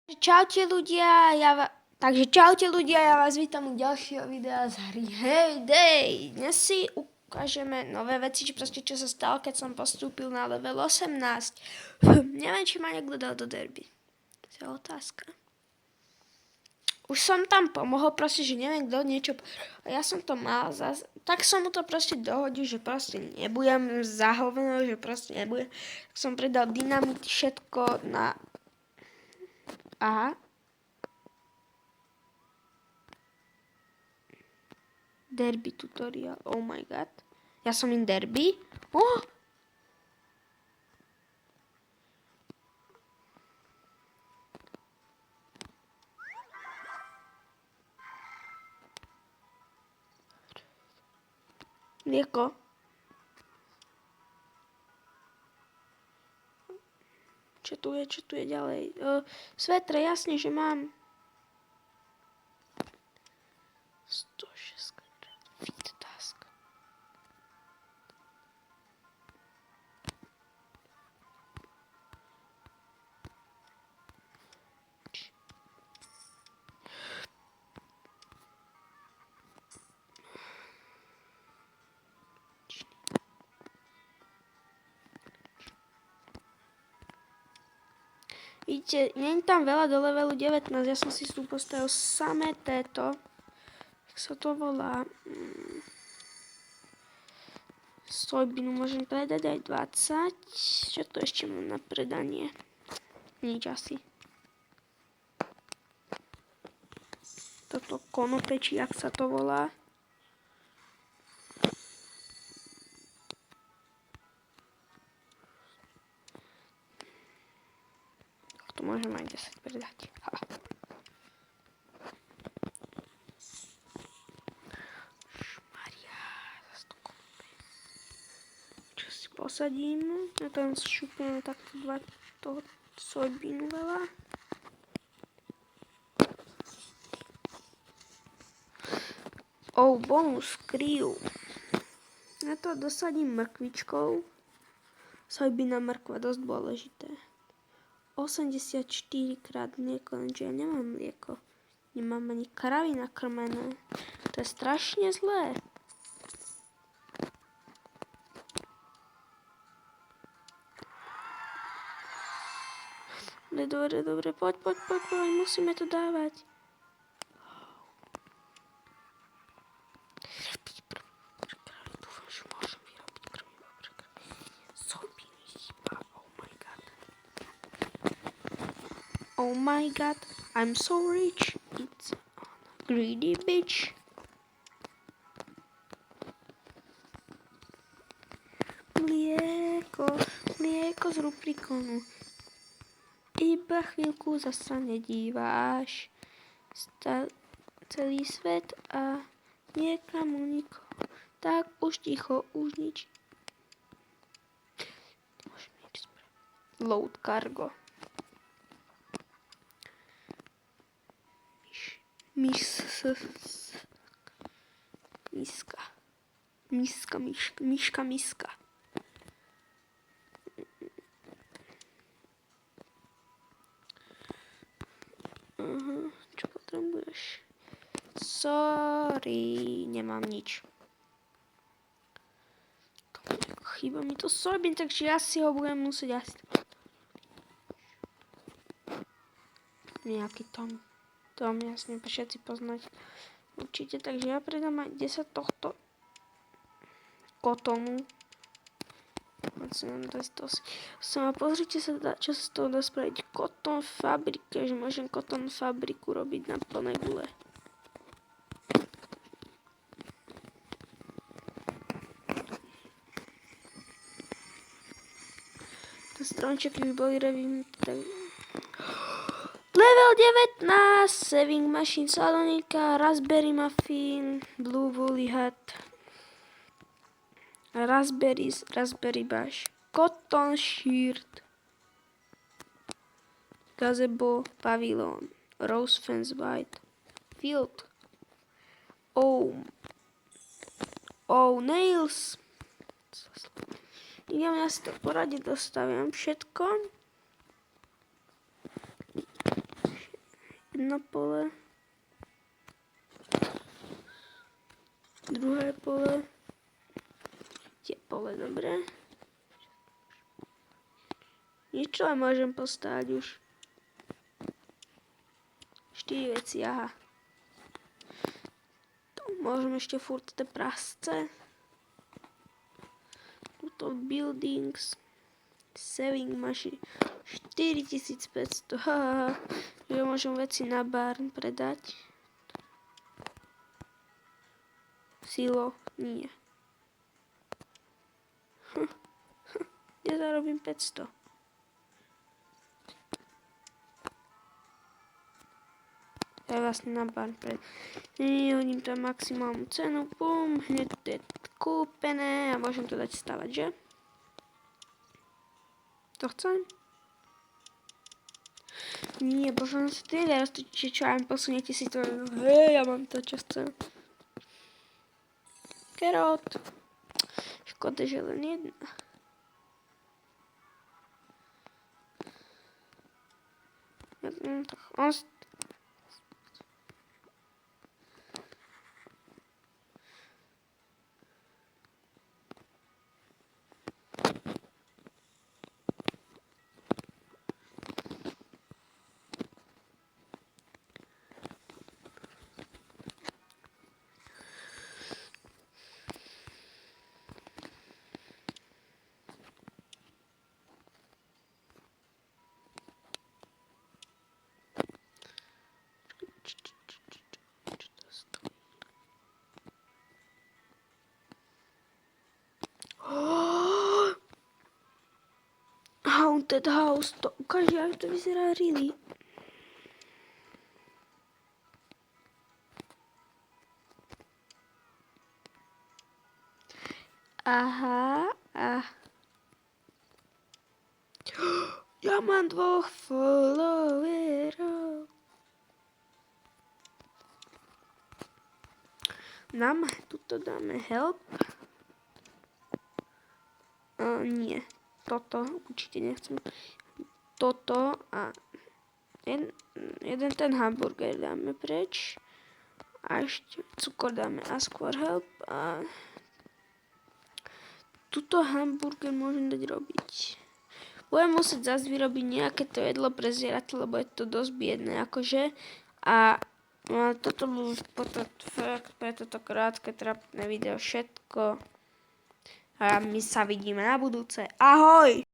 Takže čaute ľudia, ja vás vítam u ďalšieho videa z hry Hay-Day. Dnes si ukážeme nové veci, čo sa stalo, keď som postúpil na level 18. Neviem, či ma niekto dal do derby. To je otázka. Už som tam pomohol, proste, že neviem kto niečo. A ja som to mal tak som mu to proste dohodil, že proste nebudem zahovno, že proste nebudem. Tak som pridal dynamit, všetko na... Aha. Derby tutorial, oh my god. Ja som in derby? Oh! Mlieko. Čo tu je ďalej? Svetre, jasne, že mám. 106 feed task. Vidíte, nie je tam veľa do levelu 19, ja som si tu postavil samé této. Jak sa to volá? Sojbinu môžem predať aj 20. Čo to ešte mám na predanie? Nič asi. Toto konope, či jak sa to volá. To môžem aj 10 predať. Ha. Šmaria, zase to konope. Čo si posadím? Ja tam šupnem takto dva toho sojbinu veľa. Bonus kryjú. Ja to dosadím mrkvičkou. Sojbina mrkva, dosť dôležité. 84 krát mlieko, lenže ja nemám mlieko. Nemám ani kravy nakrmené. To je strašne zlé. Dobre, poď, musíme to dávať. Oh my god, I'm so rich. It's a greedy bitch. Mlieko z rubrikonu. Iba chvíľku zasa nedíváš. Celý svet a niekam uniko. Tak už ticho, už nič. Môžem niečo spraviť. Load cargo. Miska. Čo potrebuješ? Sorry, nemám nič. Chýba mi to sojbin, takže ja si ho budem musieť asi... Nejaký tom jasne všetci poznať. Určite, takže ja predám aj 10 tohto kotonu. Pozrite sa, čo sa z toho dá spraviť. Koton fabrike, že môžem koton fabriku robiť na plné gule. To stromčeky by boli revinité. Level 19, Saving Machine Salonika, Raspberry Muffin, Blue Woolly Hat, Raspberries, Raspberry Bush, Cotton Shirt, Gazebo Pavilion, Rose Fence White, Field, Nails. Ja si to porade dostaviam všetko. jedno pole. Druhé pole. Tie pole, dobre. Nič, len môžem postavať už. 4 veci, aha. Tu môžem ešte furt tie prasce. Tuto buildings. Saving machine. 4500, haha. Že môžem veci na barn predať. Silo, nie. Ja zarobím 500. Ja vlastne na barn predať. Hodím tam maximálnu cenu, bum, hneď to je kúpené a môžem to dať stavať, že? To chcem? Nie, bože, on sa teraz to čo aj posuniete si to. Hej, ja mám to, čo chcem. Kerot. Škoda, že len jedna. On... Haunted House, to ukáže, ako to vyzerá really. Aha, ja mám 2 followerov. Tuto dáme help. Nie, toto určite nechcem. Toto a jeden ten hamburger dáme preč. A ešte cukor dáme ask for help. A tuto hamburger môžem dať robiť. Budem musieť zase vyrobiť nejaké to jedlo pre zvieratka, lebo je to dosť biedné akože. A toto bolo pre toto krátke trápne video všetko. A my sa vidíme na budúce. Ahoj!